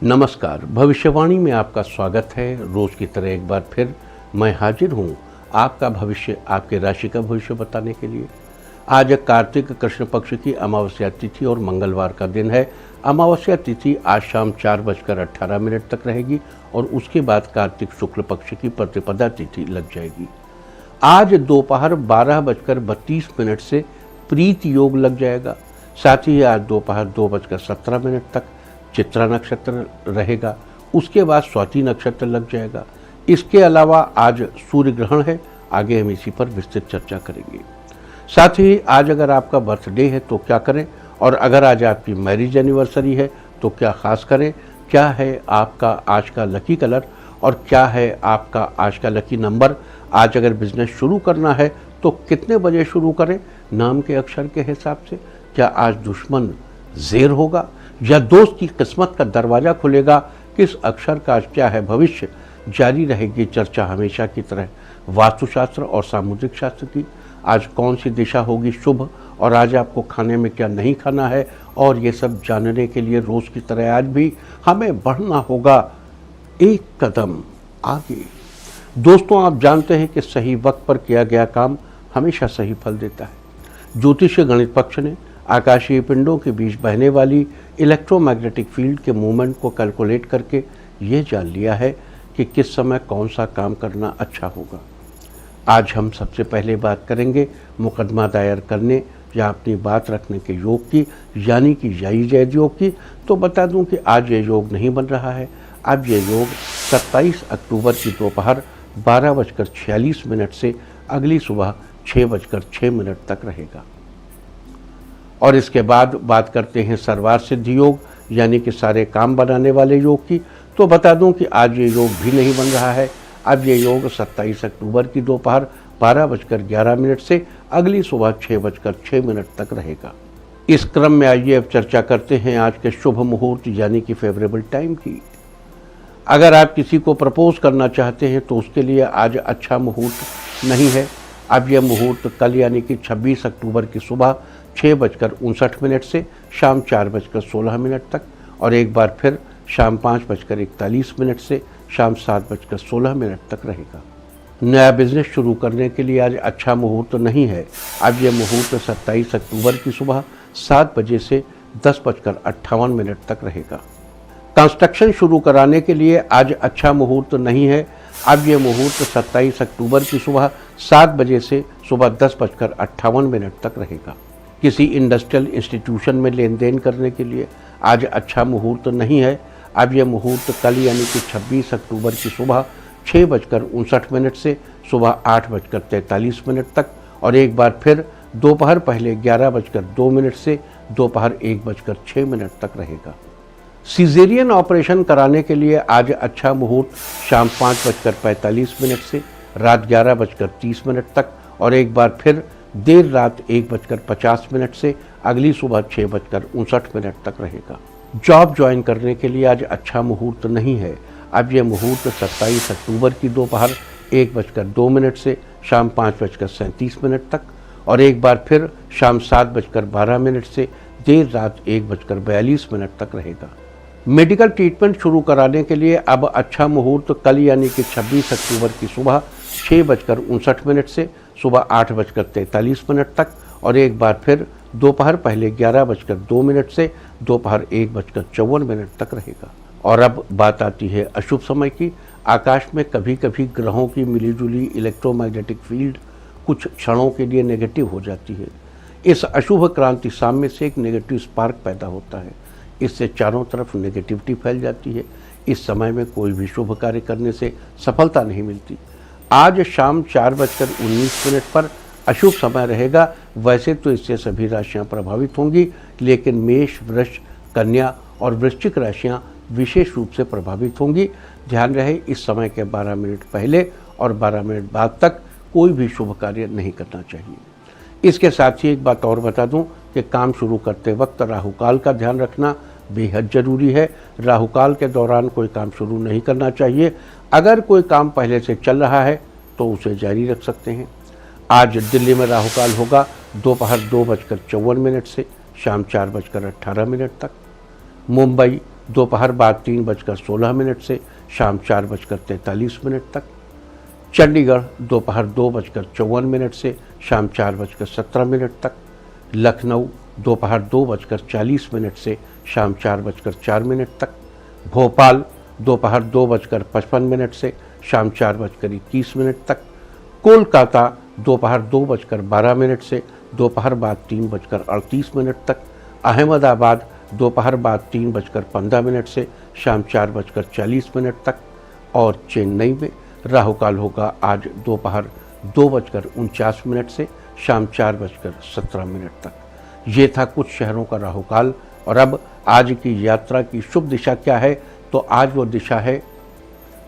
नमस्कार। भविष्यवाणी में आपका स्वागत है। रोज की तरह एक बार फिर मैं हाजिर हूँ आपका भविष्य, आपके राशि का भविष्य बताने के लिए। आज कार्तिक कृष्ण पक्ष की अमावस्या तिथि और मंगलवार का दिन है। अमावस्या तिथि आज शाम 4:18 तक रहेगी और उसके बाद कार्तिक शुक्ल पक्ष की प्रतिपदा तिथि लग जाएगी। आज दोपहर 12:32 से प्रीत योग लग जाएगा। साथ ही आज दोपहर 2:17 तक चित्रा नक्षत्र रहेगा। उसके बाद स्वाति नक्षत्र लग जाएगा। इसके अलावा आज सूर्य ग्रहण है। आगे हम इसी पर विस्तृत चर्चा करेंगे। साथ ही आज अगर आपका बर्थडे है तो क्या करें, और अगर आज आपकी मैरिज एनिवर्सरी है तो क्या खास करें, क्या है आपका आज का लकी कलर और क्या है आपका आज का लकी नंबर। आज अगर बिजनेस शुरू करना है तो कितने बजे शुरू करें नाम के अक्षर के हिसाब से। क्या आज दुश्मन ज़ेर होगा या दोस्त की किस्मत का दरवाज़ा खुलेगा। किस अक्षर का आज क्या है भविष्य, जारी रहेगी चर्चा हमेशा की तरह वास्तुशास्त्र और सामुद्रिक शास्त्र की। आज कौन सी दिशा होगी शुभ और आज आपको खाने में क्या नहीं खाना है, और ये सब जानने के लिए रोज़ की तरह आज भी हमें बढ़ना होगा एक कदम आगे। दोस्तों, आप जानते हैं कि सही वक्त पर किया गया काम हमेशा सही फल देता है। ज्योतिष गणित पक्ष ने आकाशीय पिंडों के बीच बहने वाली इलेक्ट्रोमैग्नेटिक फील्ड के मूवमेंट को कैलकुलेट करके ये जान लिया है कि किस समय कौन सा काम करना अच्छा होगा। आज हम सबसे पहले बात करेंगे मुकदमा दायर करने या अपनी बात रखने के योग की, यानी कि जायज़ योग की। तो बता दूं कि आज ये योग नहीं बन रहा है। अब ये योग 27 अक्टूबर की दोपहर 12:46 से अगली सुबह 6:06 तक रहेगा। और इसके बाद बात करते हैं सर्वार्थ सिद्धि योग, यानी कि सारे काम बनाने वाले योग की। तो बता दूं कि आज ये योग भी नहीं बन रहा है। अब ये योग 27 अक्टूबर की दोपहर 12:11 से अगली सुबह 6:06 तक रहेगा। इस क्रम में आइए अब चर्चा करते हैं आज के शुभ मुहूर्त यानी कि फेवरेबल टाइम की। अगर आप किसी को प्रपोज करना चाहते हैं तो उसके लिए आज अच्छा मुहूर्त नहीं है। अब यह मुहूर्त कल यानी कि 26 अक्टूबर की सुबह 6:59 से शाम 4:16 तक, और एक बार फिर शाम 5:41 से शाम 7:16 तक रहेगा। नया बिजनेस शुरू करने के लिए आज अच्छा मुहूर्त नहीं है। अब यह मुहूर्त 27 अक्टूबर की सुबह 7 बजे से 10:58 तक रहेगा। कंस्ट्रक्शन शुरू कराने के लिए आज अच्छा मुहूर्त नहीं है। अब यह मुहूर्त 27 अक्टूबर की सुबह 7 बजे से सुबह 10:58 तक रहेगा। किसी इंडस्ट्रियल इंस्टीट्यूशन में लेन देन करने के लिए आज अच्छा मुहूर्त नहीं है। अब यह मुहूर्त कल यानी कि 26 अक्टूबर की सुबह 6:59 से सुबह 8:43 तक, और एक बार फिर दोपहर पहले 11:02 से दोपहर 1:06 तक रहेगा। सीजेरियन ऑपरेशन कराने के लिए आज अच्छा मुहूर्त शाम 5:45 से रात 11:30 तक, और एक बार फिर देर रात 1:50 से अगली सुबह 6:59 तक रहेगा। जॉब ज्वाइन करने के लिए आज अच्छा मुहूर्त नहीं है। अब यह मुहूर्त 27 अक्टूबर की दोपहर 1:02 से शाम 5:37 तक, और एक बार फिर शाम 7:12 से देर रात 1:42 तक रहेगा। मेडिकल ट्रीटमेंट शुरू कराने के लिए अब अच्छा मुहूर्त कल यानी कि 26 अक्टूबर की सुबह 6:59 से सुबह 8:43 तक, और एक बार फिर दोपहर पहले 11:02 से दोपहर 1:54 तक रहेगा। और अब बात आती है अशुभ समय की। आकाश में कभी कभी ग्रहों की मिलीजुली इलेक्ट्रोमैग्नेटिक फील्ड कुछ क्षणों के लिए नेगेटिव हो जाती है। इस अशुभ क्रांति साम्य से एक नेगेटिव स्पार्क पैदा होता है। इससे चारों तरफ नेगेटिविटी फैल जाती है। इस समय में कोई भी शुभ कार्य करने से सफलता नहीं मिलती। आज शाम 4:19 पर अशुभ समय रहेगा। वैसे तो इससे सभी राशियां प्रभावित होंगी, लेकिन मेष, वृष, कन्या और वृश्चिक राशियां विशेष रूप से प्रभावित होंगी। ध्यान रहे, इस समय के 12 मिनट पहले और 12 मिनट बाद तक कोई भी शुभ कार्य नहीं करना चाहिए। इसके साथ ही एक बात और बता दूं कि काम शुरू करते वक्त राहुकाल का ध्यान रखना बेहद जरूरी है। राहुकाल के दौरान कोई काम शुरू नहीं करना चाहिए। अगर कोई काम पहले से चल रहा है तो उसे जारी रख सकते हैं। आज दिल्ली में राहुकाल होगा दोपहर 2:54 से शाम 4:18 तक। मुंबई, दोपहर बाद 3:16 से शाम 4:43 तक। चंडीगढ़ दोपहर 2:54 से शाम 4:17 तक। लखनऊ दोपहर 2:40 से शाम 4:04 तक। भोपाल दोपहर 2:55 से शाम 4:21 तक। कोलकाता दोपहर 2:12 से दोपहर बाद 3:38 तक। अहमदाबाद दोपहर बाद 3:15 से शाम 4:40 तक। और चेन्नई में राहुकाल होगा आज दोपहर 2:49 से शाम 4:17 तक। ये था कुछ शहरों का राहुकाल। और अब आज की यात्रा की शुभ दिशा क्या है, तो आज वो दिशा है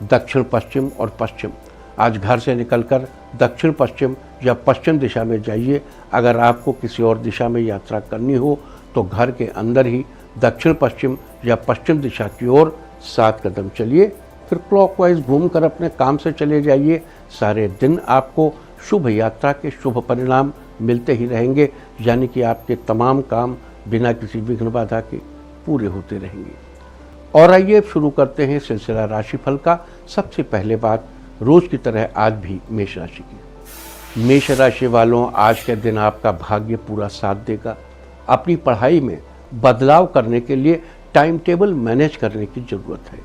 दक्षिण पश्चिम और पश्चिम। आज घर से निकलकर दक्षिण पश्चिम या पश्चिम दिशा में जाइए। अगर आपको किसी और दिशा में यात्रा करनी हो तो घर के अंदर ही दक्षिण पश्चिम या पश्चिम दिशा की ओर 7 कदम चलिए, फिर क्लॉकवाइज घूमकर अपने काम से चले जाइए। सारे दिन आपको शुभ यात्रा के शुभ परिणाम मिलते ही रहेंगे, यानी कि आपके तमाम काम बिना किसी विघ्न बाधा के पूरे होते रहेंगे। और आइए शुरू करते हैं सिलसिला राशिफल का। सबसे पहले बात रोज की तरह आज भी मेष राशि की। मेष राशि वालों, आज के दिन आपका भाग्य पूरा साथ देगा। अपनी पढ़ाई में बदलाव करने के लिए टाइम टेबल मैनेज करने की ज़रूरत है।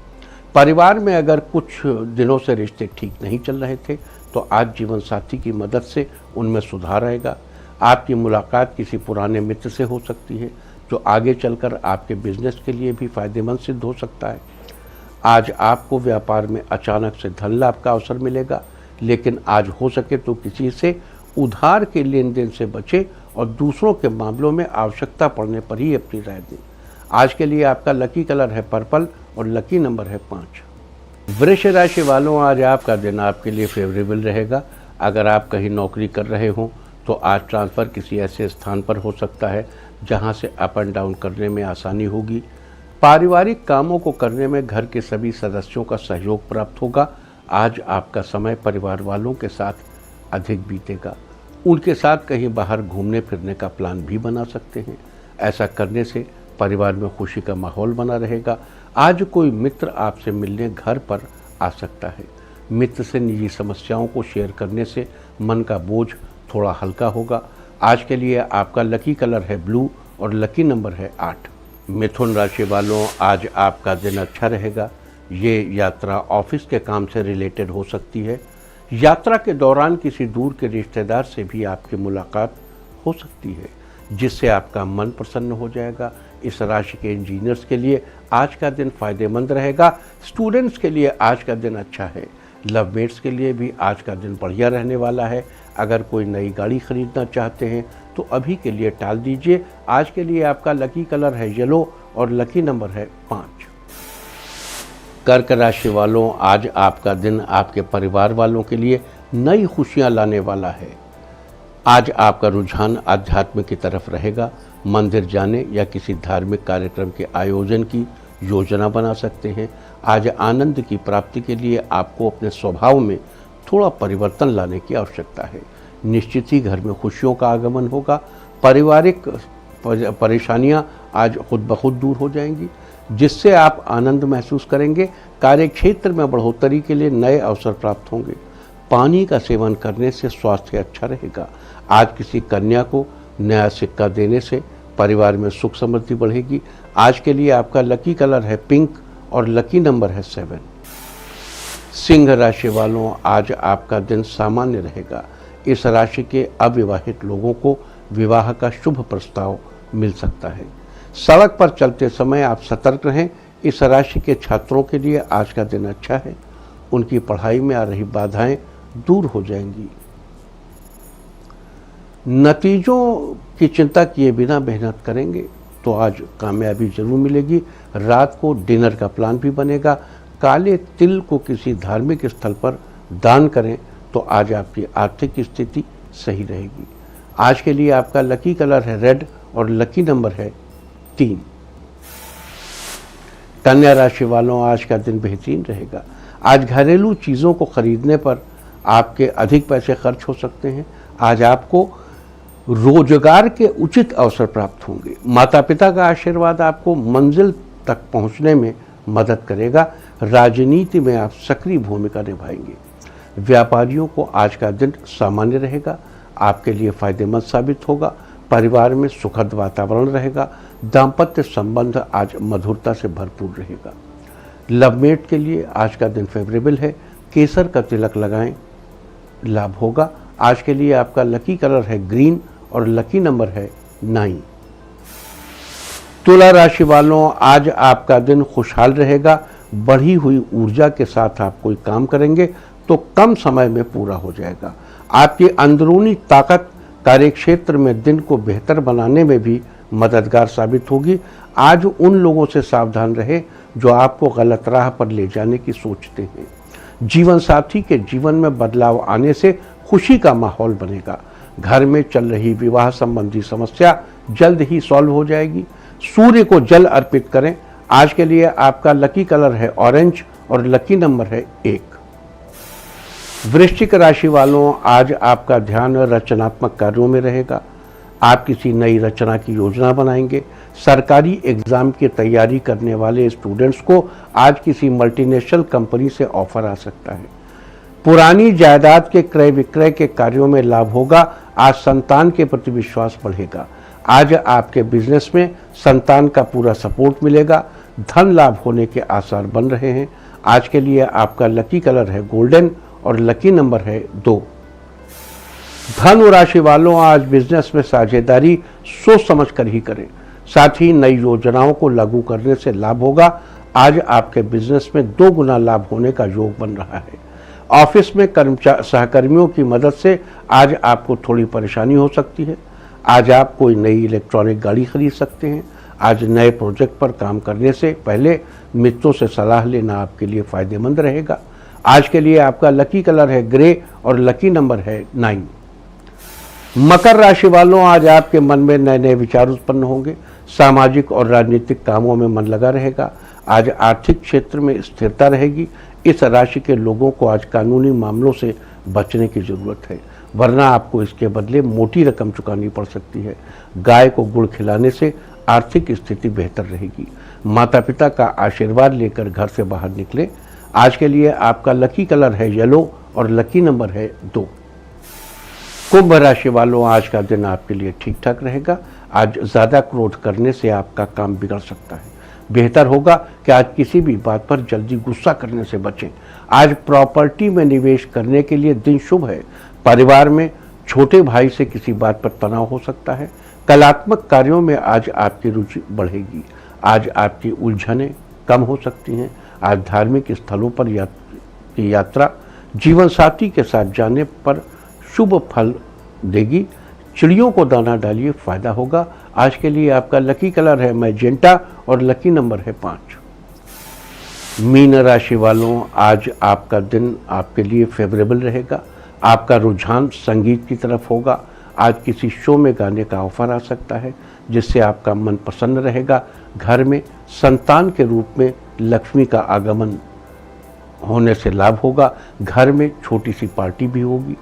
परिवार में अगर कुछ दिनों से रिश्ते ठीक नहीं चल रहे थे तो आज जीवन साथी की मदद से उनमें सुधार आएगा। आपकी मुलाकात किसी पुराने मित्र से हो सकती है जो आगे चलकर आपके बिजनेस के लिए भी फायदेमंद सिद्ध हो सकता है। आज आपको व्यापार में अचानक से धन लाभ का अवसर मिलेगा, लेकिन आज हो सके तो किसी से उधार के लेन देन से बचें और दूसरों के मामलों में आवश्यकता पड़ने पर ही अपनी राय दें। आज के लिए आपका लकी कलर है पर्पल और लकी नंबर है 5। वृष राशि वालों, आज आपका दिन आपके लिए फेवरेबल रहेगा। अगर आप कहीं नौकरी कर रहे हों तो आज ट्रांसफ़र किसी ऐसे स्थान पर हो सकता है जहां से अप एंड डाउन करने में आसानी होगी। पारिवारिक कामों को करने में घर के सभी सदस्यों का सहयोग प्राप्त होगा। आज आपका समय परिवार वालों के साथ अधिक बीतेगा। उनके साथ कहीं बाहर घूमने फिरने का प्लान भी बना सकते हैं। ऐसा करने से परिवार में खुशी का माहौल बना रहेगा। आज कोई मित्र आपसे मिलने घर पर आ सकता है। मित्र से निजी समस्याओं को शेयर करने से मन का बोझ थोड़ा हल्का होगा। आज के लिए आपका लकी कलर है ब्लू और लकी नंबर है 8। मिथुन राशि वालों, आज आपका दिन अच्छा रहेगा। ये यात्रा ऑफिस के काम से रिलेटेड हो सकती है। यात्रा के दौरान किसी दूर के रिश्तेदार से भी आपकी मुलाकात हो सकती है, जिससे आपका मन प्रसन्न हो जाएगा। इस राशि के इंजीनियर्स के लिए आज का दिन फायदेमंद रहेगा। स्टूडेंट्स के लिए आज का दिन अच्छा है। लवमेट्स के लिए भी आज का दिन बढ़िया रहने वाला है। अगर कोई नई गाड़ी खरीदना चाहते हैं तो अभी के लिए टाल दीजिए। आज के लिए आपका लकी कलर है येलो और लकी नंबर है 5। कर्क राशि वालों, आज आपका दिन आपके परिवार वालों के लिए नई खुशियां लाने वाला है। आज आपका रुझान आध्यात्म की तरफ रहेगा। मंदिर जाने या किसी धार्मिक कार्यक्रम के आयोजन की योजना बना सकते हैं। आज आनंद की प्राप्ति के लिए आपको अपने स्वभाव में थोड़ा परिवर्तन लाने की आवश्यकता है। निश्चित ही घर में खुशियों का आगमन होगा। पारिवारिक परेशानियां आज खुद ब खुद दूर हो जाएंगी, जिससे आप आनंद महसूस करेंगे। कार्यक्षेत्र में बढ़ोतरी के लिए नए अवसर प्राप्त होंगे। पानी का सेवन करने से स्वास्थ्य अच्छा रहेगा। आज किसी कन्या को नया सिक्का देने से परिवार में सुख समृद्धि बढ़ेगी। आज के लिए आपका लकी कलर है पिंक और लकी नंबर है 7। सिंह राशि वालों, आज आपका दिन सामान्य रहेगा। इस राशि के अविवाहित लोगों को विवाह का शुभ प्रस्ताव मिल सकता है। सड़क पर चलते समय आप सतर्क रहें। इस राशि के छात्रों के लिए आज का दिन अच्छा है। उनकी पढ़ाई में आ रही बाधाएं दूर हो जाएंगी। नतीजों की चिंता किए बिना मेहनत करेंगे तो आज कामयाबी जरूर मिलेगी। रात को डिनर का प्लान भी बनेगा। काले तिल को किसी धार्मिक स्थल पर दान करें तो आज आपकी आर्थिक स्थिति सही रहेगी। आज के लिए आपका लकी कलर है रेड और लकी नंबर है 3। कन्या राशि वालों, आज का दिन बेहतरीन रहेगा। आज घरेलू चीज़ों को खरीदने पर आपके अधिक पैसे खर्च हो सकते हैं। आज आपको रोजगार के उचित अवसर प्राप्त होंगे। माता पिता का आशीर्वाद आपको मंजिल तक पहुंचने में मदद करेगा। राजनीति में आप सक्रिय भूमिका निभाएंगे। व्यापारियों को आज का दिन सामान्य रहेगा, आपके लिए फायदेमंद साबित होगा। परिवार में सुखद वातावरण रहेगा। दाम्पत्य संबंध आज मधुरता से भरपूर रहेगा। लवमेट के लिए आज का दिन फेवरेबल है। केसर का तिलक लगाएं, लाभ होगा। आज के लिए आपका लकी कलर है ग्रीन और लकी नंबर है 9। तुला राशि वालों, आज आपका दिन खुशहाल रहेगा। बढ़ी हुई ऊर्जा के साथ आप कोई काम करेंगे तो कम समय में पूरा हो जाएगा। आपकी अंदरूनी ताकत कार्यक्षेत्र में दिन को बेहतर बनाने में भी मददगार साबित होगी। आज उन लोगों से सावधान रहे जो आपको गलत राह पर ले जाने की सोचते हैं। जीवन साथी के जीवन में बदलाव आने से खुशी का माहौल बनेगा। घर में चल रही विवाह संबंधी समस्या जल्द ही सॉल्व हो जाएगी। सूर्य को जल अर्पित करें। आज के लिए आपका लकी कलर है ऑरेंज और लकी नंबर है 1। वृश्चिक राशि वालों, आज आपका ध्यान रचनात्मक कार्यों में रहेगा। आप किसी नई रचना की योजना बनाएंगे। सरकारी एग्जाम की तैयारी करने वाले स्टूडेंट्स को आज किसी मल्टीनेशनल कंपनी से ऑफर आ सकता है। पुरानी जायदाद के क्रय विक्रय के कार्यों में लाभ होगा। आज संतान के प्रति विश्वास बढ़ेगा। आज आपके बिजनेस में संतान का पूरा सपोर्ट मिलेगा। धन लाभ होने के आसार बन रहे हैं। आज के लिए आपका लकी कलर है गोल्डन और लकी नंबर है 2। धनु राशि वालों, आज बिजनेस में साझेदारी सोच समझ कर ही करें। साथ ही नई योजनाओं को लागू करने से लाभ होगा। आज आपके बिजनेस में 2 गुना लाभ होने का योग बन रहा है। ऑफिस में सहकर्मियों की मदद से आज आपको थोड़ी परेशानी हो सकती है। आज आप कोई नई इलेक्ट्रॉनिक गाड़ी खरीद सकते हैं। आज नए प्रोजेक्ट पर काम करने से पहले मित्रों से सलाह लेना आपके लिए फायदेमंद रहेगा। आज के लिए आपका लकी कलर है ग्रे और लकी नंबर है 9। मकर राशि वालों, आज आपके मन में नए नए विचार उत्पन्न होंगे। सामाजिक और राजनीतिक कामों में मन लगा रहेगा। आज आर्थिक क्षेत्र में स्थिरता रहेगी। इस राशि के लोगों को आज कानूनी मामलों से बचने की जरूरत है, वरना आपको इसके बदले मोटी रकम चुकानी पड़ सकती है। गाय को गुड़ खिलाने से आर्थिक स्थिति बेहतर रहेगी। माता पिता का आशीर्वाद लेकर घर से बाहर निकले। आज के लिए आपका लकी कलर है येलो और लकी नंबर है 2। कुंभ राशि वालों, आज का दिन आपके लिए ठीक ठाक रहेगा। आज ज़्यादा क्रोध करने से आपका काम बिगड़ सकता है। बेहतर होगा कि आज किसी भी बात पर जल्दी गुस्सा करने से बचें। आज प्रॉपर्टी में निवेश करने के लिए दिन शुभ है। परिवार में छोटे भाई से किसी बात पर तनाव हो सकता है। कलात्मक कार्यों में आज आपकी रुचि बढ़ेगी। आज आपकी उलझनें कम हो सकती हैं। आज धार्मिक स्थलों पर यात्रा जीवन साथी के साथ जाने पर शुभ फल देगी। चिड़ियों को दाना डालिए, फायदा होगा। आज के लिए आपका लकी कलर है मैजेंटा और लकी नंबर है 5। मीन राशि वालों, आज आपका दिन आपके लिए फेवरेबल रहेगा। आपका रुझान संगीत की तरफ होगा। आज किसी शो में गाने का ऑफर आ सकता है जिससे आपका मन प्रसन्न रहेगा। घर में संतान के रूप में लक्ष्मी का आगमन होने से लाभ होगा। घर में छोटी सी पार्टी भी होगी।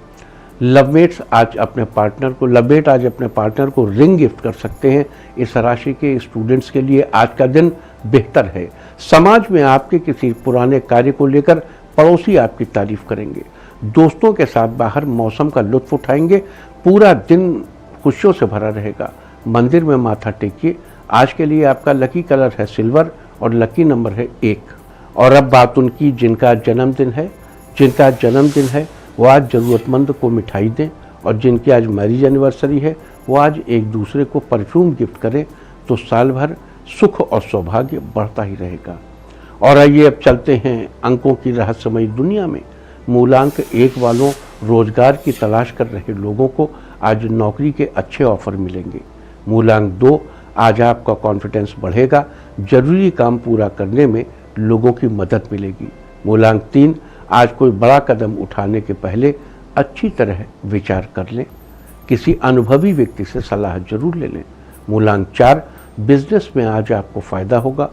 लवमेट आज अपने पार्टनर को रिंग गिफ्ट कर सकते हैं। इस राशि के स्टूडेंट्स के लिए आज का दिन बेहतर है। समाज में आपके किसी पुराने कार्य को लेकर पड़ोसी आपकी तारीफ करेंगे। दोस्तों के साथ बाहर मौसम का लुत्फ उठाएंगे। पूरा दिन खुशियों से भरा रहेगा। मंदिर में माथा टेकिए। आज के लिए आपका लकी कलर है सिल्वर और लकी नंबर है 1। और अब बात उनकी जिनका जन्मदिन है वो आज ज़रूरतमंद को मिठाई दें, और जिनकी आज मैरिज एनिवर्सरी है वो आज एक दूसरे को परफ्यूम गिफ्ट करें, तो साल भर सुख और सौभाग्य बढ़ता ही रहेगा। और आइए अब चलते हैं अंकों की रहस्यमयी दुनिया में। मूलांक 1 वालों, रोजगार की तलाश कर रहे लोगों को आज नौकरी के अच्छे ऑफर मिलेंगे। मूलांक 2, आज आपका कॉन्फिडेंस बढ़ेगा। जरूरी काम पूरा करने में लोगों की मदद मिलेगी। मूलांक 3, आज कोई बड़ा कदम उठाने के पहले अच्छी तरह विचार कर लें। किसी अनुभवी व्यक्ति से सलाह जरूर ले लें। मूलांक 4, बिजनेस में आज आपको फायदा होगा।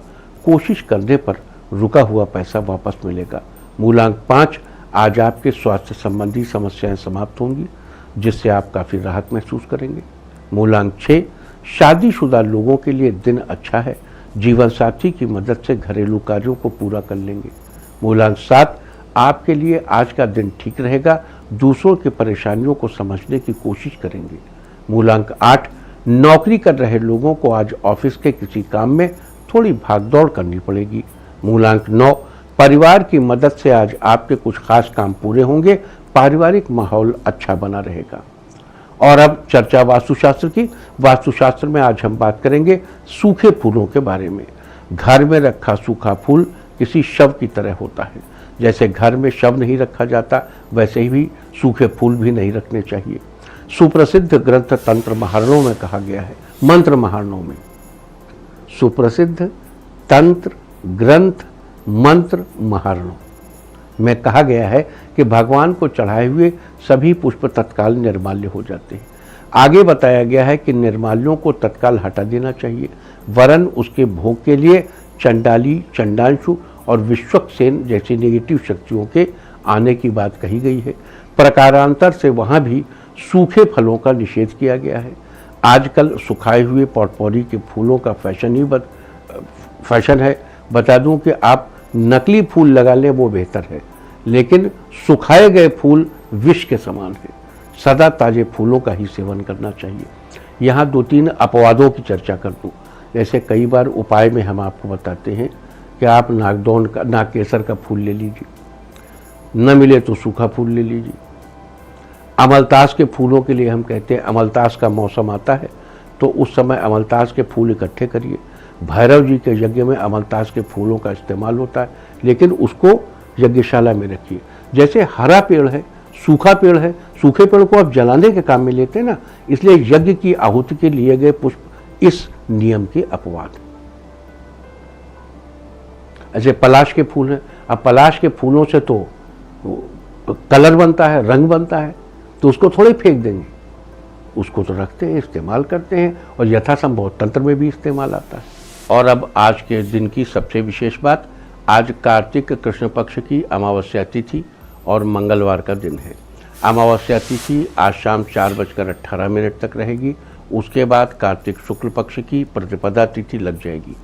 कोशिश करने पर रुका हुआ पैसा वापस मिलेगा। मूलांक 5, आज आपके स्वास्थ्य संबंधी समस्याएं समाप्त होंगी, जिससे आप काफ़ी राहत महसूस करेंगे। मूलांक 6, शादीशुदा लोगों के लिए दिन अच्छा है। जीवन साथी की मदद से घरेलू कार्यों को पूरा कर लेंगे। मूलांक 7, आपके लिए आज का दिन ठीक रहेगा, दूसरों की परेशानियों को समझने की कोशिश करेंगे। मूलांक 8, नौकरी कर रहे लोगों को आज ऑफिस के किसी काम में थोड़ी भागदौड़ करनी पड़ेगी। मूलांक 9, परिवार की मदद से आज आपके कुछ खास काम पूरे होंगे, पारिवारिक माहौल अच्छा बना रहेगा। और अब चर्चा वास्तुशास्त्र की। वास्तुशास्त्र में आज हम बात करेंगे सूखे फूलों के बारे में। घर में रखा सूखा फूल किसी शव की तरह होता है। जैसे घर में शव नहीं रखा जाता, वैसे ही भी सूखे फूल भी नहीं रखने चाहिए। सुप्रसिद्ध ग्रंथ तंत्र महारणों में कहा गया है, मंत्र महारणों में, सुप्रसिद्ध तंत्र ग्रंथ मंत्र महारणों में कहा गया है कि भगवान को चढ़ाए हुए सभी पुष्प तत्काल निर्माल्य हो जाते हैं। आगे बताया गया है कि निर्माल्यों को तत्काल हटा देना चाहिए, वरन उसके भोग के लिए चंडाली, चंडांशु और विश्वक्सेन जैसी नेगेटिव शक्तियों के आने की बात कही गई है। प्रकारांतर से वहाँ भी सूखे फलों का निषेध किया गया है। आजकल सुखाए हुए पॉटपोरी के फूलों का फैशन है। बता दूं कि आप नकली फूल लगा लें वो बेहतर है, लेकिन सुखाए गए फूल विष के समान है। सदा ताजे फूलों का ही सेवन करना चाहिए। यहाँ 2-3 अपवादों की चर्चा कर दूँ। जैसे कई बार उपाय में हम आपको बताते हैं कि आप नागकेसर का फूल ले लीजिए, न मिले तो सूखा फूल ले लीजिए। अमलतास के फूलों के लिए हम कहते हैं, अमलतास का मौसम आता है तो उस समय अमलतास के फूल इकट्ठे करिए। भैरव जी के यज्ञ में अमलतास के फूलों का इस्तेमाल होता है, लेकिन उसको यज्ञशाला में रखिए। जैसे हरा पेड़ है, सूखा पेड़ है, सूखे पेड़ को आप जलाने के काम में लेते हैं ना, इसलिए यज्ञ की आहुति के लिए गए पुष्प इस नियम के अपवाद हैं। ऐसे पलाश के फूल हैं। अब पलाश के फूलों से तो कलर बनता है, रंग बनता है, तो उसको थोड़े फेंक देंगे, उसको तो रखते हैं, इस्तेमाल करते हैं, और यथासंभव तंत्र में भी इस्तेमाल आता है। और अब आज के दिन की सबसे विशेष बात, आज कार्तिक कृष्ण पक्ष की अमावस्या तिथि और मंगलवार का दिन है। अमावस्या तिथि आज शाम 4:18 तक रहेगी। उसके बाद कार्तिक शुक्ल पक्ष की प्रतिपदा तिथि लग जाएगी।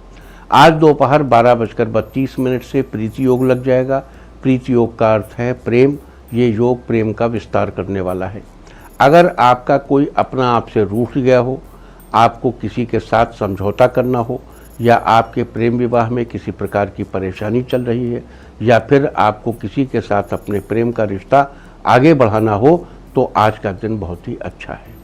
आज दोपहर 12:32 से प्रीति योग लग जाएगा। प्रीति योग का अर्थ है प्रेम। ये योग प्रेम का विस्तार करने वाला है। अगर आपका कोई अपना आपसे रूठ गया हो, आपको किसी के साथ समझौता करना हो, या आपके प्रेम विवाह में किसी प्रकार की परेशानी चल रही है, या फिर आपको किसी के साथ अपने प्रेम का रिश्ता आगे बढ़ाना हो, तो आज का दिन बहुत ही अच्छा है।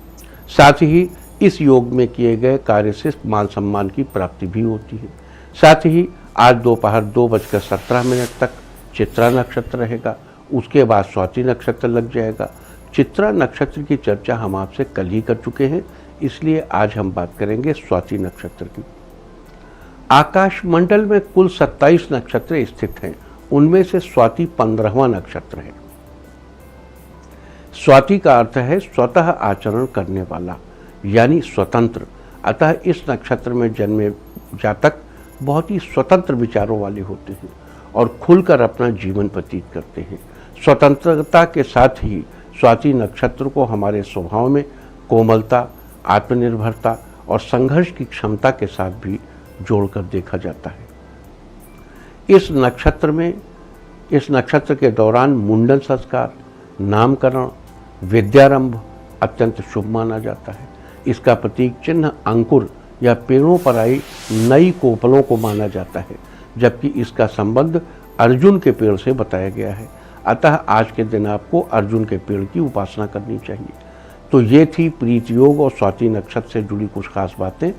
साथ ही इस योग में किए गए कार्य से मान सम्मान की प्राप्ति भी होती है। साथ ही आज दोपहर 2:17 तक चित्रा नक्षत्र रहेगा। उसके बाद स्वाति नक्षत्र लग जाएगा। चित्रा नक्षत्र की चर्चा हम आपसे कल ही कर चुके हैं, इसलिए आज हम बात करेंगे स्वाति नक्षत्र की। आकाश मंडल में कुल 27 नक्षत्र स्थित हैं, उनमें से स्वाति 15वां नक्षत्र है। स्वाति का अर्थ है स्वतः आचरण करने वाला, यानी स्वतंत्र। अतः इस नक्षत्र में जन्मे जातक बहुत ही स्वतंत्र विचारों वाले होते हैं और खुलकर अपना जीवन व्यतीत करते हैं। स्वतंत्रता के साथ ही स्वाति नक्षत्र को हमारे स्वभाव में कोमलता, आत्मनिर्भरता और संघर्ष की क्षमता के साथ भी जोड़कर देखा जाता है। इस नक्षत्र के दौरान मुंडन संस्कार, नामकरण, विद्यारंभ अत्यंत शुभ माना जाता है। इसका प्रतीक चिन्ह अंकुर या पेड़ों पर आई नई कोपलों को माना जाता है, जबकि इसका संबंध अर्जुन के पेड़ से बताया गया है। अतः आज के दिन आपको अर्जुन के पेड़ की उपासना करनी चाहिए। तो ये थी प्रीति योग और स्वाति नक्षत्र से जुड़ी कुछ खास बातें।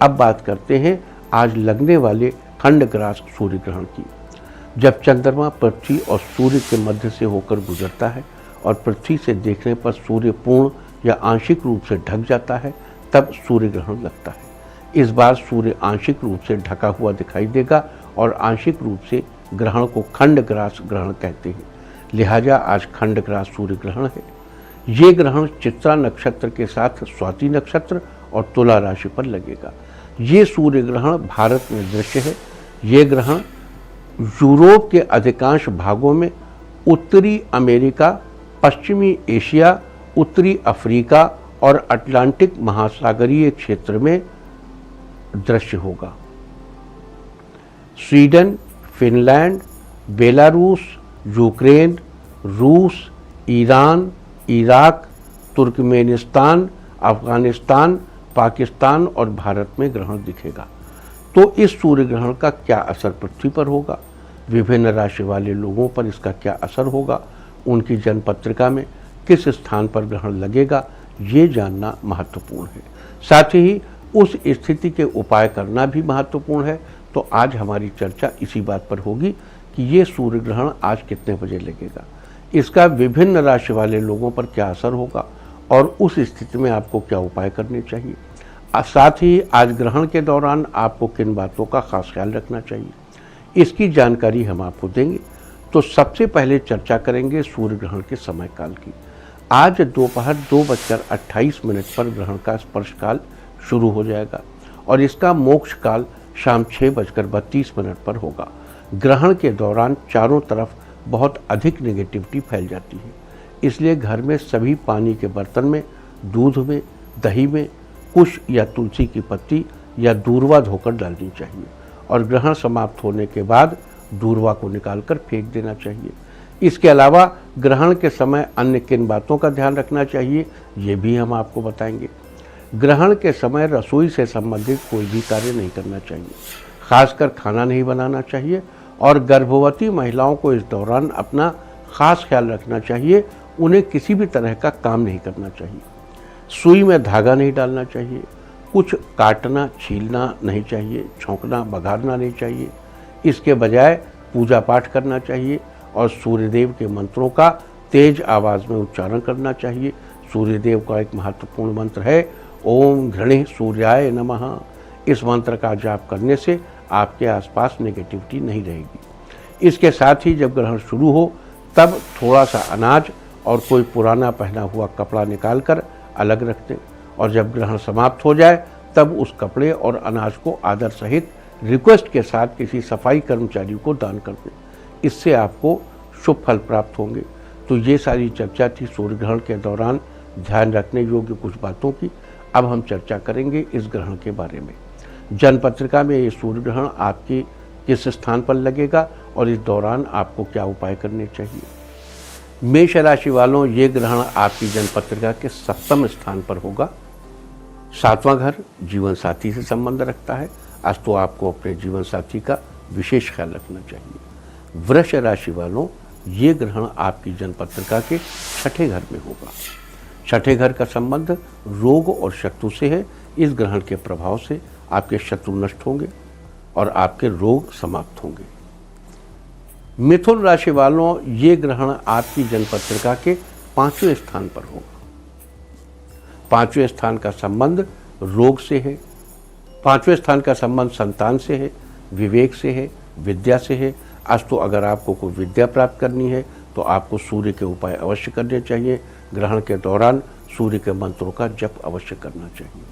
अब बात करते हैं आज लगने वाले खंडग्रास सूर्य ग्रहण की। जब चंद्रमा पृथ्वी और सूर्य के मध्य से होकर गुजरता है और पृथ्वी से देखने पर सूर्य पूर्ण या आंशिक रूप से ढक जाता है, तब सूर्य ग्रहण लगता है। इस बार सूर्य आंशिक रूप से ढका हुआ दिखाई देगा और आंशिक रूप से ग्रहण को खंडग्रास ग्रहण कहते हैं। लिहाजा आज खंडग्रास सूर्य ग्रहण है। ये ग्रहण चित्रा नक्षत्र के साथ स्वाति नक्षत्र और तुला राशि पर लगेगा। ये सूर्य ग्रहण भारत में दृश्य है। ये ग्रहण यूरोप के अधिकांश भागों में, उत्तरी अमेरिका, पश्चिमी एशिया, उत्तरी अफ्रीका और अटलांटिक महासागरीय क्षेत्र में दृश्य होगा। स्वीडन, फिनलैंड, बेलारूस, यूक्रेन, रूस, Iran, Iraq, Turkmenistan, Afghanistan, Pakistan और भारत में ग्रहण दिखेगा। तो इस सूर्य ग्रहण का क्या असर पृथ्वी पर होगा, विभिन्न राशि वाले लोगों पर इसका क्या असर होगा, उनकी जन्म पत्रिका में किस स्थान पर ग्रहण लगेगा, ये जानना महत्वपूर्ण है। साथ ही उस स्थिति के उपाय करना भी महत्वपूर्ण है। तो आज हमारी चर्चा इसी बात पर होगी कि ये सूर्य ग्रहण आज कितने बजे लगेगा, इसका विभिन्न राशि वाले लोगों पर क्या असर होगा और उस स्थिति में आपको क्या उपाय करने चाहिए। साथ ही आज ग्रहण के दौरान आपको किन बातों का खास ख्याल रखना चाहिए, इसकी जानकारी हम आपको देंगे। तो सबसे पहले चर्चा करेंगे सूर्य ग्रहण के समय काल की। आज दोपहर 2:28 पर ग्रहण का स्पर्श काल शुरू हो जाएगा और इसका मोक्ष काल शाम 6:32 पर होगा। ग्रहण के दौरान चारों तरफ बहुत अधिक नेगेटिविटी फैल जाती है, इसलिए घर में सभी पानी के बर्तन में, दूध में, दही में कुश या तुलसी की पत्ती या दूर्वा धोकर डालनी चाहिए और ग्रहण समाप्त होने के बाद दूर्वा को निकालकर फेंक देना चाहिए। इसके अलावा ग्रहण के समय अन्य किन बातों का ध्यान रखना चाहिए, ये भी हम आपको बताएंगे। ग्रहण के समय रसोई से संबंधित कोई भी कार्य नहीं करना चाहिए, खासकर खाना नहीं बनाना चाहिए और गर्भवती महिलाओं को इस दौरान अपना खास ख्याल रखना चाहिए। उन्हें किसी भी तरह का काम नहीं करना चाहिए, सुई में धागा नहीं डालना चाहिए, कुछ काटना छीलना नहीं चाहिए, छौंकना बघारना नहीं चाहिए। इसके बजाय पूजा पाठ करना चाहिए और सूर्यदेव के मंत्रों का तेज आवाज़ में उच्चारण करना चाहिए। सूर्यदेव का एक महत्वपूर्ण मंत्र है ओम घृणे सूर्याय नमः। इस मंत्र का जाप करने से आपके आसपास नेगेटिविटी नहीं रहेगी। इसके साथ ही जब ग्रहण शुरू हो तब थोड़ा सा अनाज और कोई पुराना पहना हुआ कपड़ा निकालकर अलग रख दें और जब ग्रहण समाप्त हो जाए तब उस कपड़े और अनाज को आदर सहित रिक्वेस्ट के साथ किसी सफाई कर्मचारी को दान कर दें। इससे आपको शुभ फल प्राप्त होंगे। तो ये सारी चर्चा थी सूर्य ग्रहण के दौरान ध्यान रखने योग्य कुछ बातों की। अब हम चर्चा करेंगे इस ग्रहण के बारे में। जन्म पत्रिका में ये सूर्य ग्रहण आपके किस स्थान पर लगेगा और इस दौरान आपको क्या उपाय करने चाहिए। मेष राशि वालों, ये ग्रहण आपकी जन्म पत्रिका के 7वें स्थान पर होगा। 7वां घर जीवन साथी से संबंध रखता है, आज तो आपको अपने जीवन साथी का विशेष ख्याल रखना चाहिए। वृष राशि वालों, ये ग्रहण आपकी जन्म पत्रिका के 6ठे घर में होगा। 6ठे घर का संबंध रोग और शत्रु से है। इस ग्रहण के प्रभाव से आपके शत्रु नष्ट होंगे और आपके रोग समाप्त होंगे। मिथुन राशि वालों, ये ग्रहण आपकी जन्म पत्रिका के 5वें स्थान पर होगा। 5वें स्थान का संबंध रोग से है। 5वें स्थान का संबंध संतान से है, विवेक से है, विद्या से है। आज तो अगर आपको कोई विद्या प्राप्त करनी है तो आपको सूर्य के उपाय अवश्य करने चाहिए। ग्रहण के दौरान सूर्य के मंत्रों का जप अवश्य करना चाहिए।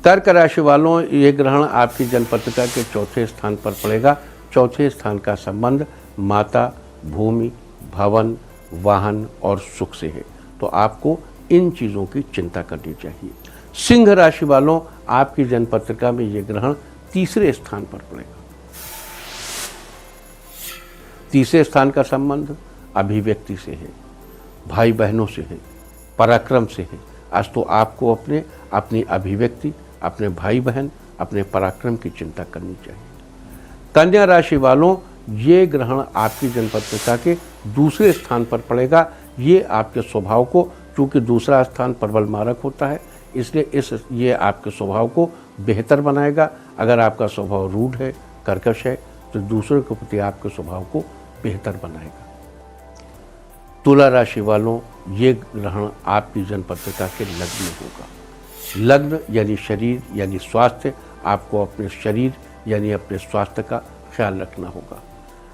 कर्क राशि वालों, ये ग्रहण आपकी जन्म पत्रिका के 4थे स्थान पर पड़ेगा। 4थे स्थान का संबंध माता, भूमि, भवन, वाहन और सुख से है, तो आपको इन चीज़ों की चिंता करनी चाहिए। सिंह राशि वालों, आपकी जन्म पत्रिका में ये ग्रहण 3रे स्थान पर पड़ेगा। 3रे स्थान का संबंध अभिव्यक्ति से है, भाई बहनों से है, पराक्रम से है। आज तो आपको अपनी अभिव्यक्ति, अपने भाई बहन, अपने पराक्रम की चिंता करनी चाहिए। कन्या राशि वालों, ये ग्रहण आपकी जन्म पत्रिका के 2रे स्थान पर पड़ेगा। ये आपके स्वभाव को, चूँकि 2रा स्थान प्रबल मारक होता है, इसलिए ये आपके स्वभाव को बेहतर बनाएगा। अगर आपका स्वभाव रूढ़ है, कर्कश है, तो दूसरों के प्रति आपके स्वभाव को बेहतर बनाएगा। तुला राशि वालों, ये ग्रहण आपकी जन्म पत्रिका के लग्न में होगा। लग्न यानी शरीर यानी स्वास्थ्य, आपको अपने शरीर यानी अपने स्वास्थ्य का ख्याल रखना होगा।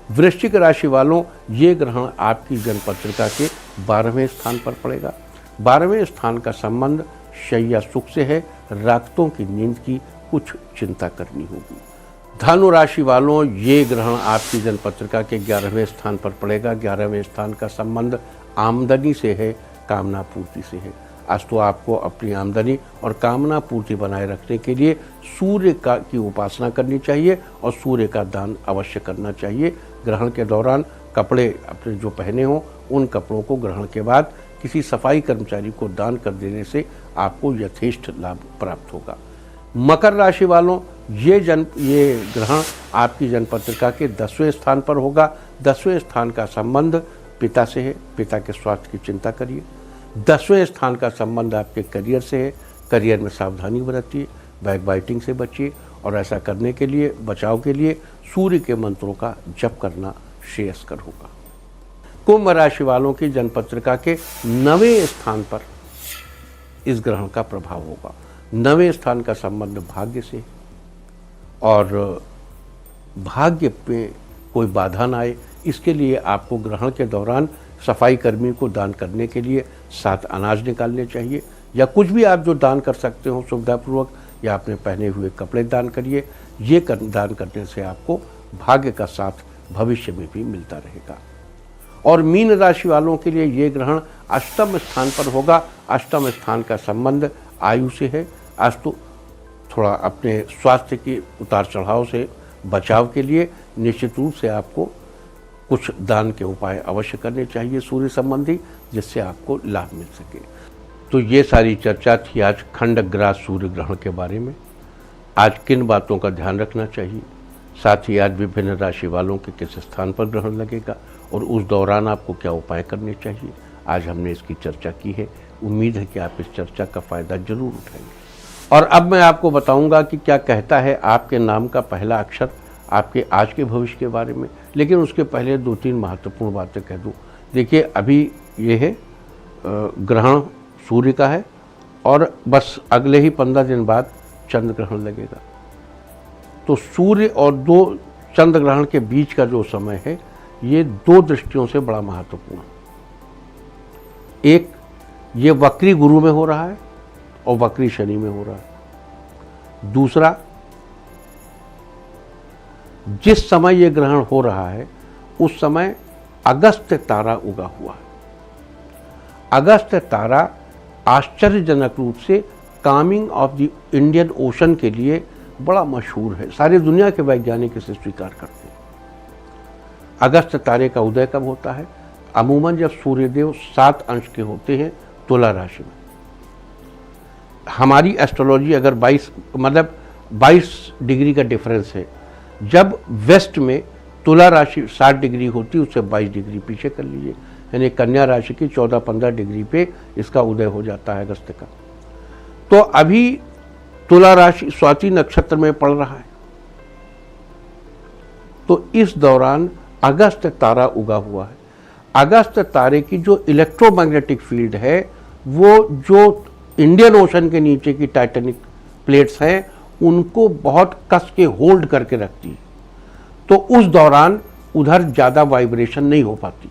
वृश्चिक राशि वालों, ये ग्रहण आपकी जन्म पत्रिका के 12वें स्थान पर पड़ेगा। 12वें स्थान का संबंध शैया सुख से है, रातों की नींद की कुछ चिंता करनी होगी। धनु राशि वालों, ये ग्रहण आपकी जन्म पत्रिका के 11वें स्थान पर पड़ेगा। 11वें स्थान का संबंध आमदनी से है, कामना पूर्ति से है। आज तो आपको अपनी आमदनी और कामना पूर्ति बनाए रखने के लिए सूर्य की उपासना करनी चाहिए और सूर्य का दान अवश्य करना चाहिए। ग्रहण के दौरान कपड़े अपने जो पहने हों उन कपड़ों को ग्रहण के बाद किसी सफाई कर्मचारी को दान कर देने से आपको यथेष्ट लाभ प्राप्त होगा। मकर राशि वालों, ये ग्रहण आपकी जन्मपत्रिका के 10वें स्थान पर होगा। 10वें स्थान का संबंध पिता से है, पिता के स्वास्थ्य की चिंता करिए। 10वें स्थान का संबंध आपके करियर से है, करियर में सावधानी बरतिए, बैकबाइटिंग से बचिए और ऐसा करने के लिए बचाव के लिए सूर्य के मंत्रों का जप करना श्रेयस्कर होगा। कुंभ राशि वालों की जन्मपत्रिका के 9वें स्थान पर इस ग्रहण का प्रभाव होगा। 9वें स्थान का संबंध भाग्य से और भाग्य पे कोई बाधा ना आए, इसके लिए आपको ग्रहण के दौरान सफाई कर्मी को दान करने के लिए 7 अनाज निकालने चाहिए या कुछ भी आप जो दान कर सकते हो सुविधापूर्वक, या अपने पहने हुए कपड़े दान करिए। ये दान करने से आपको भाग्य का साथ भविष्य में भी मिलता रहेगा। और मीन राशि वालों के लिए ये ग्रहण 8वें स्थान पर होगा। 8वें स्थान का संबंध आयु से है। आज तो थोड़ा अपने स्वास्थ्य के उतार चढ़ाव से बचाव के लिए निश्चित रूप से आपको कुछ दान के उपाय अवश्य करने चाहिए सूर्य संबंधी, जिससे आपको लाभ मिल सके। तो ये सारी चर्चा थी आज खंडग्रास सूर्य ग्रहण के बारे में। आज किन बातों का ध्यान रखना चाहिए, साथ ही आज विभिन्न राशि वालों के किस स्थान पर ग्रहण लगेगा और उस दौरान आपको क्या उपाय करने चाहिए, आज हमने इसकी चर्चा की है। उम्मीद है कि आप इस चर्चा का फ़ायदा जरूर उठाएंगे। और अब मैं आपको बताऊंगा कि क्या कहता है आपके नाम का पहला अक्षर आपके आज के भविष्य के बारे में। लेकिन उसके पहले 2-3 महत्वपूर्ण बातें कह दूं। देखिए, अभी ये है ग्रहण सूर्य का है और बस अगले ही 15 दिन बाद चंद्र ग्रहण लगेगा। तो सूर्य और 2 चंद्र ग्रहण के बीच का जो समय है ये 2 दृष्टियों से बड़ा महत्वपूर्ण है। एक, ये वक्री गुरु में हो रहा है और वक्री शनि में हो रहा है। दूसरा, जिस समय ये ग्रहण हो रहा है उस समय अगस्त्य तारा उगा हुआ है। अगस्त्य तारा आश्चर्यजनक रूप से Kameng of the Indian ocean के लिए बड़ा मशहूर है। सारी दुनिया के वैज्ञानिक इसे स्वीकार करते हैं। अगस्त्य तारे का उदय कब होता है? अमूमन जब सूर्यदेव 7 अंश के होते हैं तुला राशि में। हमारी एस्ट्रोलॉजी अगर 22 डिग्री का डिफरेंस है, जब वेस्ट में तुला राशि 60 डिग्री होती है उससे 22 डिग्री पीछे कर लीजिए, यानी कन्या राशि की 14-15 डिग्री पे इसका उदय हो जाता है अगस्त का। तो अभी तुला राशि स्वाति नक्षत्र में पड़ रहा है, तो इस दौरान अगस्त तारा उगा हुआ है। अगस्त तारे की जो इलेक्ट्रोमैग्नेटिक फील्ड है वो जो इंडियन ओशन के नीचे की टाइटेनिक प्लेट्स हैं उनको बहुत कस के होल्ड करके रखती है। तो उस दौरान उधर ज़्यादा वाइब्रेशन नहीं हो पाती,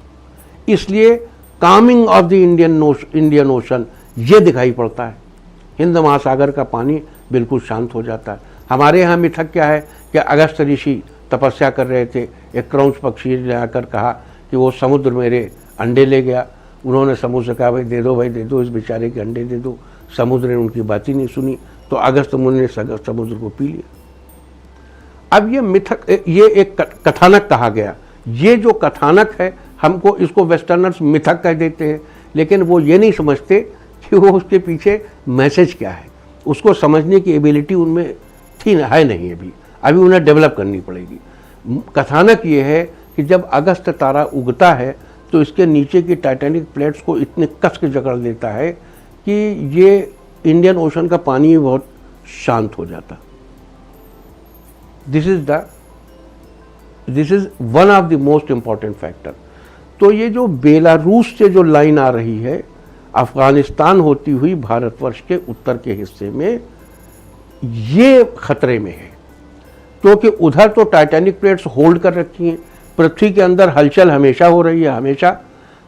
इसलिए Kameng of the Indian ocean ये दिखाई पड़ता है। हिंद महासागर का पानी बिल्कुल शांत हो जाता है। हमारे यहाँ मिथक क्या है कि अगस्त ऋषि तपस्या कर रहे थे, एक क्रौंच पक्षी ने आकर कहा कि वो समुद्र मेरे अंडे ले गया। उन्होंने समुद्र से कहा भाई दे दो इस बेचारे के अंडे दे दो। समुद्र ने उनकी बात ही नहीं सुनी, तो अगस्त मुनि ने समुद्र को पी लिया। अब ये मिथक, ये एक कथानक कहा गया। ये जो कथानक है हमको इसको वेस्टर्नर्स मिथक कह देते हैं, लेकिन वो ये नहीं समझते कि वो उसके पीछे मैसेज क्या है। उसको समझने की एबिलिटी उनमें है नहीं, अभी उन्हें डेवलप करनी पड़ेगी। कथानक ये है कि जब अगस्त तारा उगता है तो इसके नीचे की टाइटेनिक प्लेट्स को इतने कस के जकड़ लेता है कि ये इंडियन ओशन का पानी बहुत शांत हो जाता। This is one of the most important factor. तो ये जो बेलारूस से जो लाइन आ रही है अफगानिस्तान होती हुई भारतवर्ष के उत्तर के हिस्से में, ये खतरे में है, क्योंकि उधर तो टाइटेनिक प्लेट्स होल्ड कर रखी हैं। पृथ्वी के अंदर हलचल हमेशा हो रही है, हमेशा।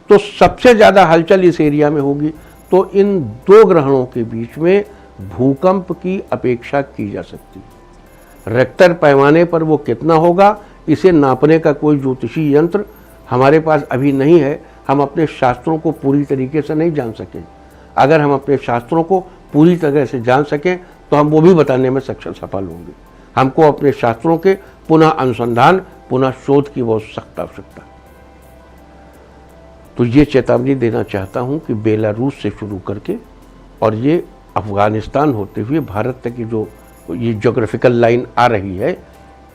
तो सबसे ज़्यादा हलचल इस एरिया में होगी। तो इन 2 ग्रहणों के बीच में भूकंप की अपेक्षा की जा सकती है। रेक्टर पैमाने पर वो कितना होगा, इसे नापने का कोई ज्योतिषी यंत्र हमारे पास अभी नहीं है। हम अपने शास्त्रों को पूरी तरीके से नहीं जान सके। अगर हम अपने शास्त्रों को पूरी तरह से जान सकें तो हम वो भी बताने में सफल होंगे। हमको अपने शास्त्रों के पुनः अनुसंधान, पुनः शोध की बहुत सख्त आवश्यकता। तो ये चेतावनी देना चाहता हूँ कि बेलारूस से शुरू करके और ये अफगानिस्तान होते हुए भारत तक की जो ये ज्योग्राफिकल लाइन आ रही है,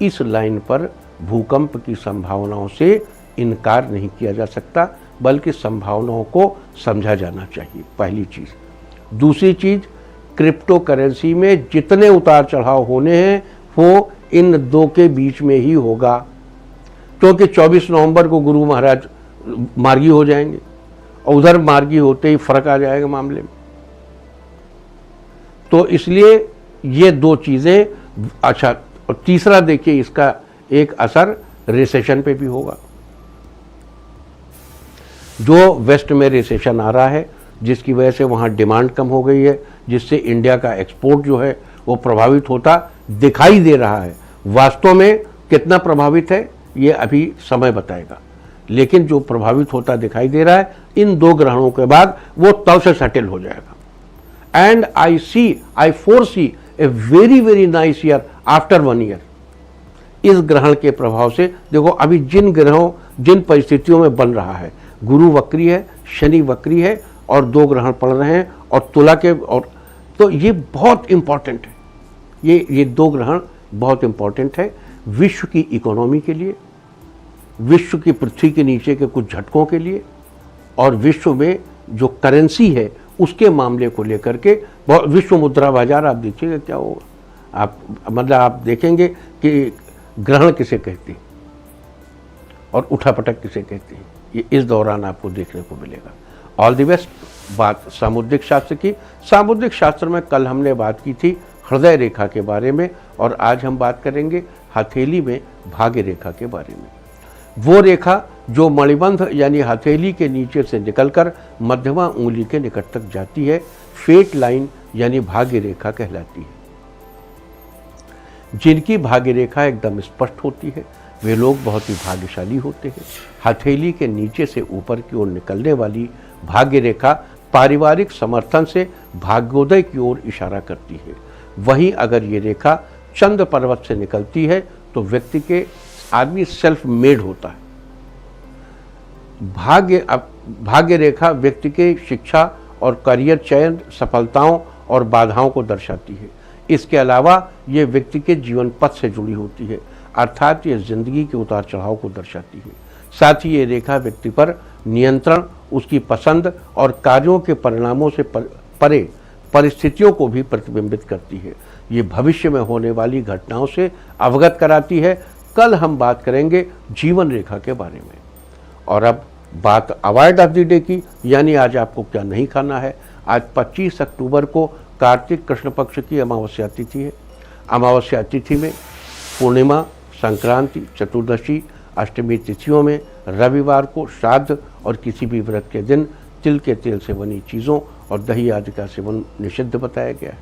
इस लाइन पर भूकंप की संभावनाओं से इनकार नहीं किया जा सकता, बल्कि संभावनाओं को समझा जाना चाहिए, पहली चीज़। दूसरी चीज़, क्रिप्टो करेंसी में जितने उतार चढ़ाव होने हैं वो इन दो के बीच में ही होगा, क्योंकि 24 नवंबर को गुरु महाराज मार्गी हो जाएंगे और उधर मार्गी होते ही फर्क आ जाएगा मामले में। तो इसलिए ये दो चीज़ें। अच्छा, और तीसरा देखिए, इसका एक असर रिसेशन पे भी होगा। जो वेस्ट में रिसेशन आ रहा है, जिसकी वजह से वहाँ डिमांड कम हो गई है, जिससे इंडिया का एक्सपोर्ट जो है वो प्रभावित होता दिखाई दे रहा है। वास्तव में कितना प्रभावित है ये अभी समय बताएगा, लेकिन जो प्रभावित होता दिखाई दे रहा है, इन दो ग्रहणों के बाद वो तब से सेटल हो जाएगा। And I foresee a very nice year after 1 year. इस ग्रहण के प्रभाव से देखो, अभी जिन परिस्थितियों में बन रहा है, गुरु वक्री है, शनि वक्री है और 2 ग्रहण पड़ रहे हैं और तुला के, और तो ये बहुत इंपॉर्टेंट है। ये 2 ग्रहण बहुत इंपॉर्टेंट है विश्व की इकोनॉमी के लिए, विश्व की पृथ्वी के नीचे के कुछ झटकों के लिए, और विश्व में जो करेंसी है उसके मामले को लेकर के। विश्व मुद्रा बाजार आप देखिएगा क्या होगा। आप देखेंगे कि ग्रहण किसे कहते हैं और उठापटक किसे कहते हैं, ये इस दौरान आपको देखने को मिलेगा। All the best. बात सामुद्रिक शास्त्र की। सामुद्रिक शास्त्र में कल हमने बात की थी हृदय रेखा के बारे में, और आज हम बात करेंगे हथेली में भाग्य रेखा के बारे में। वो रेखा जो मणिबंध यानी हथेली के नीचे से निकलकर मध्यमा उंगली के निकट तक जाती है, फेट लाइन यानी भाग्य रेखा कहलाती है। जिनकी भाग्य रेखा एकदम स्पष्ट होती है वे लोग बहुत ही भाग्यशाली होते हैं। हथेली के नीचे से ऊपर की ओर निकलने वाली भाग्य रेखा पारिवारिक समर्थन से भाग्योदय की ओर इशारा करती है। वहीं अगर ये रेखा चंद्र पर्वत से निकलती है तो व्यक्ति के आदमी सेल्फ मेड होता है। भाग्य रेखा व्यक्ति के शिक्षा और करियर चयन, सफलताओं और बाधाओं को दर्शाती है। इसके अलावा ये व्यक्ति के जीवन पथ से जुड़ी होती है, अर्थात ये जिंदगी के उतार चढ़ाव को दर्शाती है। साथ ही ये रेखा व्यक्ति पर नियंत्रण, उसकी पसंद और कार्यों के परिणामों से परे परिस्थितियों को भी प्रतिबिंबित करती है। ये भविष्य में होने वाली घटनाओं से अवगत कराती है। कल हम बात करेंगे जीवन रेखा के बारे में। और अब बात अवॉइड ऑफ द डे की, यानी आज आपको क्या नहीं खाना है। आज 25 अक्टूबर को कार्तिक कृष्ण पक्ष की अमावस्या तिथि है। अमावस्या तिथि में पूर्णिमा, संक्रांति, चतुर्दशी, अष्टमी तिथियों में रविवार को श्राद्ध और किसी भी व्रत के दिन तिल के तेल से बनी चीज़ों और दही आदि का सेवन निषिद्ध बताया गया है।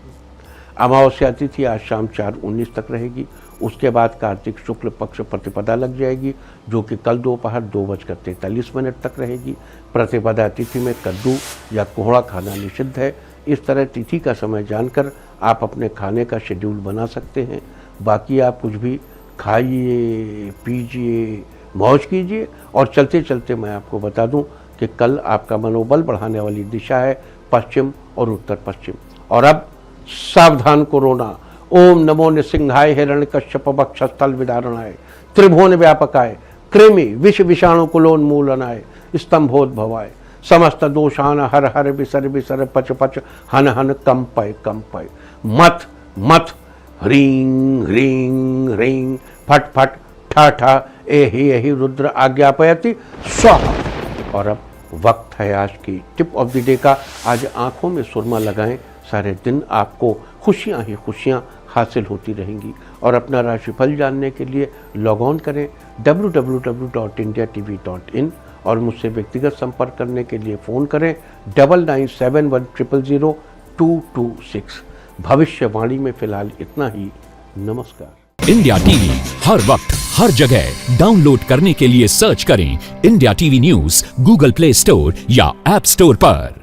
अमावस्या तिथि आज शाम 4:19 तक रहेगी। उसके बाद कार्तिक शुक्ल पक्ष प्रतिपदा लग जाएगी, जो कि कल दोपहर 2:43 तक रहेगी। प्रतिपदा तिथि में कद्दू या कोहड़ा खाना निषिद्ध है। इस तरह तिथि का समय जानकर आप अपने खाने का शेड्यूल बना सकते हैं। बाकी आप कुछ भी खाइए, पीजिए, मौज कीजिए। और चलते चलते मैं आपको बता दूं कि कल आपका मनोबल बढ़ाने वाली दिशा है पश्चिम और उत्तर पश्चिम। और अब सावधान कोरोना। ओम नमो नृसिंहाय हिरण्यकश्यप वक्षस्थल विदारणाय त्रिभुवन व्यापकाय कृमि विष विषाणु कुलोन्मूलनाय स्तंभोद्भवाय समस्त दोषान हर हर विसर विसर पच पच हन हन कंपय कंपय मथ मथ ह्रीं ह्रीं ह्रीं फट फट ठा ठा एहि एहि रुद्र आज्ञापयति स्वाहा। और अब वक्त है आज की टिप ऑफ द डे का। आज आंखों में सुरमा लगाएं, सारे दिन आपको खुशियां ही खुशियां हासिल होती रहेंगी। और अपना राशिफल जानने के लिए लॉग ऑन करें www.indiatv.in और मुझसे व्यक्तिगत संपर्क करने के लिए फ़ोन करें 9971000226। भविष्यवाणी में फिलहाल इतना ही। नमस्कार। इंडिया टीवी हर वक्त हर जगह डाउनलोड करने के लिए सर्च करें India TV news Google play store या ऐप स्टोर पर।